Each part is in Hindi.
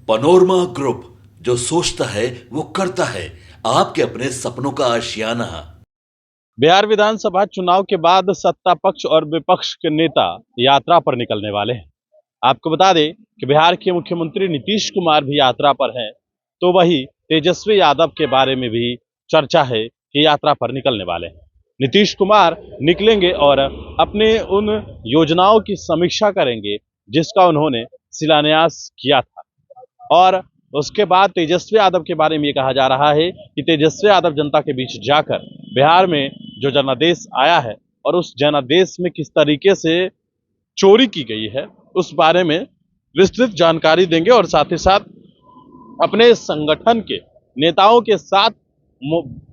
पनोरमा ग्रुप, जो सोचता है वो करता है। आपके अपने सपनों का आशियाना। बिहार विधानसभा चुनाव के बाद सत्ता पक्ष और विपक्ष के नेता यात्रा पर निकलने वाले हैं। आपको बता दें कि बिहार के मुख्यमंत्री नीतीश कुमार भी यात्रा पर हैं, तो वही तेजस्वी यादव के बारे में भी चर्चा है कि यात्रा पर निकलने वाले हैं। नीतीश कुमार निकलेंगे और अपने उन योजनाओं की समीक्षा करेंगे जिसका उन्होंने शिलान्यास किया था। और उसके बाद तेजस्वी यादव के बारे में ये कहा जा रहा है कि तेजस्वी यादव जनता के बीच जाकर बिहार में जो जनादेश आया है और उस जनादेश में किस तरीके से चोरी की गई है उस बारे में विस्तृत जानकारी देंगे और साथ ही साथ अपने संगठन के नेताओं के साथ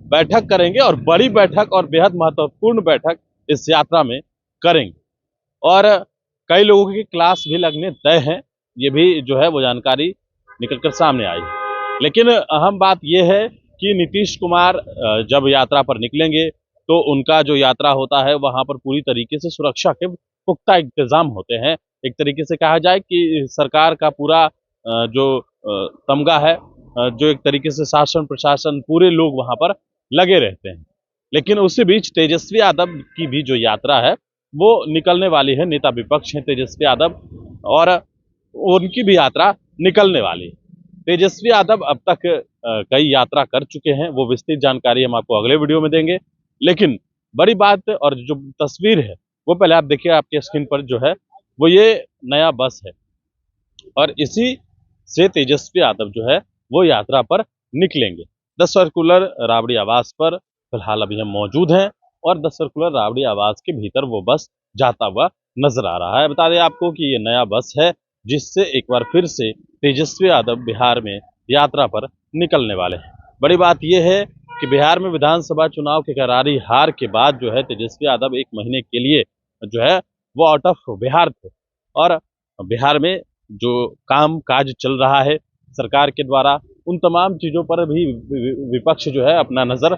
बैठक करेंगे और बड़ी बैठक और बेहद महत्वपूर्ण बैठक इस यात्रा में करेंगे। और कई लोगों की क्लास भी लगने तय हैं, ये भी जो है वो जानकारी निकलकर सामने आई है। लेकिन अहम बात यह है कि नीतीश कुमार जब यात्रा पर निकलेंगे तो उनका जो यात्रा होता है वहां पर पूरी तरीके से सुरक्षा के पुख्ता इंतजाम होते हैं। एक तरीके से कहा जाए कि सरकार का पूरा जो तमगा है, जो एक तरीके से शासन प्रशासन पूरे लोग वहां पर लगे रहते हैं। लेकिन उसी बीच तेजस्वी यादव की भी जो यात्रा है वो निकलने वाली है। नेता विपक्ष हैं तेजस्वी यादव और उनकी भी यात्रा निकलने वाली है। तेजस्वी यादव अब तक कई यात्रा कर चुके हैं, वो विस्तृत जानकारी हम आपको अगले वीडियो में देंगे। लेकिन बड़ी बात और जो तस्वीर है वो पहले आप देखिए, आपके स्क्रीन पर जो है वो ये नया बस है और इसी से तेजस्वी यादव जो है वो यात्रा पर निकलेंगे। 10 सर्कुलर राबड़ी आवास पर फिलहाल अभी हम मौजूद हैं और 10 सर्कुलर राबड़ी आवास के भीतर वो बस जाता हुआ नजर आ रहा है। बता दें आपको कि ये नया बस है जिससे एक बार फिर से तेजस्वी यादव बिहार में यात्रा पर निकलने वाले हैं। बड़ी बात यह है कि बिहार में विधानसभा चुनाव की करारी हार के बाद जो है तेजस्वी यादव 1 महीने के लिए जो है वो आउट ऑफ बिहार थे और बिहार में जो काम काज चल रहा है सरकार के द्वारा उन तमाम चीज़ों पर भी विपक्ष जो है अपना नज़र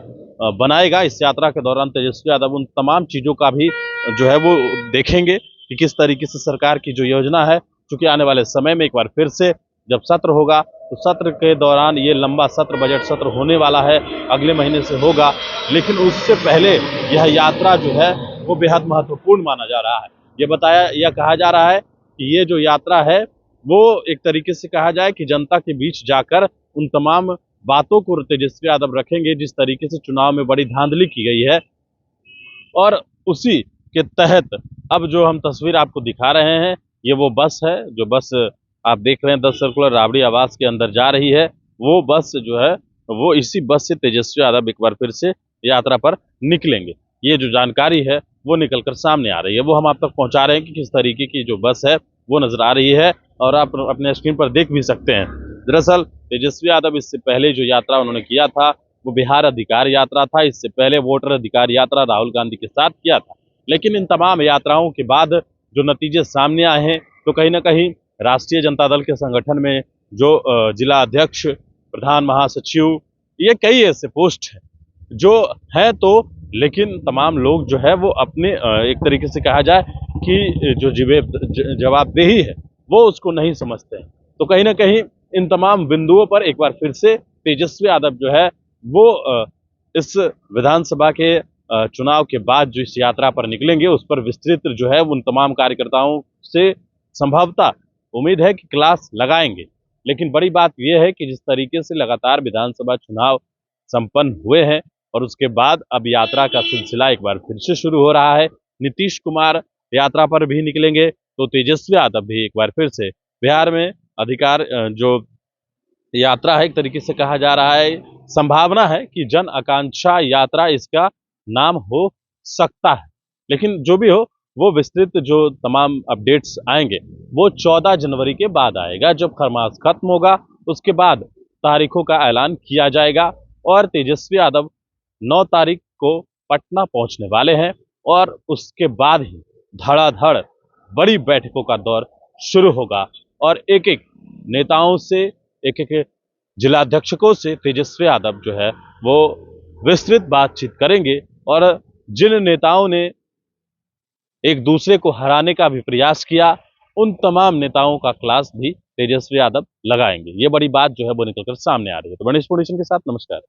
बनाएगा। इस यात्रा के दौरान तेजस्वी यादव उन तमाम चीज़ों का भी जो है वो देखेंगे कि किस तरीके से सरकार की जो योजना है, चूंकि आने वाले समय में एक बार फिर से जब सत्र होगा तो सत्र के दौरान ये लंबा सत्र बजट सत्र होने वाला है, अगले महीने से होगा। लेकिन उससे पहले यह यात्रा जो है वो बेहद महत्वपूर्ण माना जा रहा है। यह कहा जा रहा है कि ये जो यात्रा है वो एक तरीके से कहा जाए कि जनता के बीच जाकर उन तमाम बातों को तेजस्वी यादव रखेंगे जिस तरीके से चुनाव में बड़ी धांधली की गई है। और उसी के तहत अब जो हम तस्वीर आपको दिखा रहे हैं ये वो बस है, जो बस आप देख रहे हैं 10 सर्कुलर राबड़ी आवास के अंदर जा रही है। वो बस जो है वो इसी बस से तेजस्वी यादव एक बार फिर से यात्रा पर निकलेंगे। ये जो जानकारी है वो निकलकर सामने आ रही है, वो हम आप तक पहुंचा रहे हैं कि किस तरीके की जो बस है वो नजर आ रही है और आप अपने स्क्रीन पर देख भी सकते हैं। दरअसल तेजस्वी यादव इससे पहले जो यात्रा उन्होंने किया था वो बिहार अधिकार यात्रा था। इससे पहले वोटर अधिकार यात्रा राहुल गांधी के साथ किया था। लेकिन इन तमाम यात्राओं के बाद जो नतीजे सामने आए हैं तो कहीं ना कहीं राष्ट्रीय जनता दल के संगठन में जो जिला अध्यक्ष, प्रधान महासचिव, ये कई ऐसे पोस्ट हैं जो है, तो लेकिन तमाम लोग जो है वो अपने एक तरीके से कहा जाए कि जो जवाबदेही है वो उसको नहीं समझते हैं। तो कहीं ना कहीं इन तमाम बिंदुओं पर एक बार फिर से तेजस्वी यादव जो है वो इस विधानसभा के चुनाव के बाद जो इस यात्रा पर निकलेंगे उस पर विस्तृत जो है उन तमाम कार्यकर्ताओं से संभवतः उम्मीद है कि क्लास लगाएंगे। लेकिन बड़ी बात यह है कि जिस तरीके से लगातार विधानसभा चुनाव संपन्न हुए हैं और उसके बाद अब यात्रा का सिलसिला एक बार फिर से शुरू हो रहा है। नीतीश कुमार यात्रा पर भी निकलेंगे तो तेजस्वी यादव भी एक बार फिर से बिहार में अधिकार जो यात्रा है, एक तरीके से कहा जा रहा है, संभावना है कि जन आकांक्षा यात्रा इसका नाम हो सकता है। लेकिन जो भी हो वो विस्तृत जो तमाम अपडेट्स आएंगे वो 14 जनवरी के बाद आएगा। जब खरमास खत्म होगा उसके बाद तारीखों का ऐलान किया जाएगा और तेजस्वी यादव 9 तारीख को पटना पहुंचने वाले हैं और उसके बाद ही धड़ाधड़ बड़ी बैठकों का दौर शुरू होगा और एक एक नेताओं से, एक एक जिलाध्यक्षकों से तेजस्वी यादव जो है वो विस्तृत बातचीत करेंगे और जिन नेताओं ने एक दूसरे को हराने का भी प्रयास किया उन तमाम नेताओं का क्लास भी तेजस्वी यादव लगाएंगे। ये बड़ी बात जो है वो निकलकर सामने आ रही है। तो मनीष पोडिशन के साथ नमस्कार।